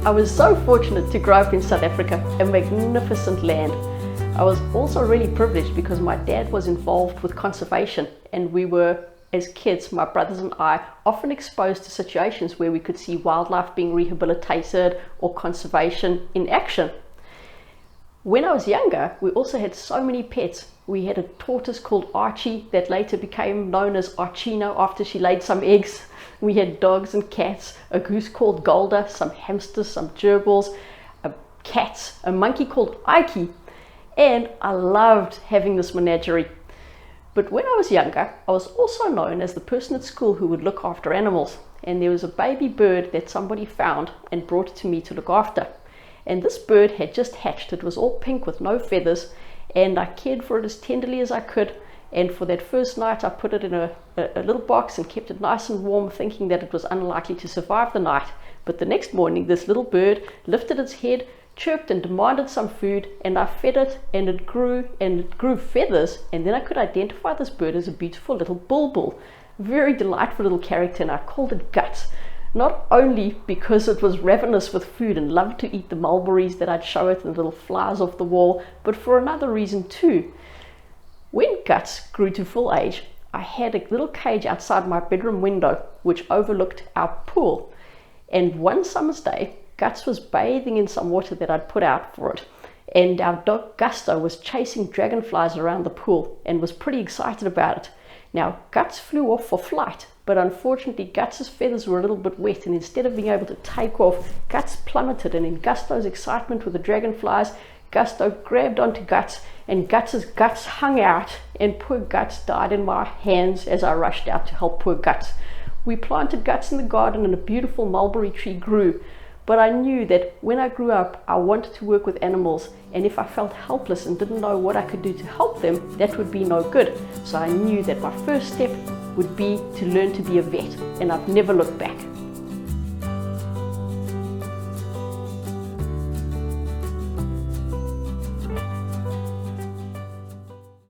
I was so fortunate to grow up in South Africa, a magnificent land. I was also really privileged because my dad was involved with conservation, and we were, as kids, my brothers and I, often exposed to situations where we could see wildlife being rehabilitated or conservation in action. When I was younger, we also had so many pets. We had a tortoise called Archie that later became known as Archino after she laid some eggs. We had dogs and cats, a goose called Golda, some hamsters, some gerbils, cats, a monkey called Ike, and I loved having this menagerie. But when I was younger, I was also known as the person at school who would look after animals, and there was a baby bird that somebody found and brought to me to look after. And this bird had just hatched. It was all pink with no feathers, and I cared for it as tenderly as I could. And for that first night, I put it in a little box and kept it nice and warm, thinking that it was unlikely to survive the night. But the next morning, this little bird lifted its head, chirped and demanded some food, and I fed it, and it grew feathers, and then I could identify this bird as a beautiful little bulbul, very delightful little character, and I called it Guts. Not only because it was ravenous with food and loved to eat the mulberries that I'd show it and the little flies off the wall, but for another reason too. When Guts grew to full age, I had a little cage outside my bedroom window which overlooked our pool, and one summer's day Guts was bathing in some water that I'd put out for it, and our dog Gusto was chasing dragonflies around the pool and was pretty excited about it. Now Guts flew off for flight, but unfortunately Guts's feathers were a little bit wet, and instead of being able to take off, Guts plummeted, and in Gusto's excitement with the dragonflies, Gusto grabbed onto Guts, and Guts's guts hung out, and poor Guts died in my hands as I rushed out to help poor Guts. We planted Guts in the garden, and a beautiful mulberry tree grew. But I knew that when I grew up, I wanted to work with animals, and if I felt helpless and didn't know what I could do to help them, that would be no good. So I knew that my first step would be to learn to be a vet, and I've never looked back.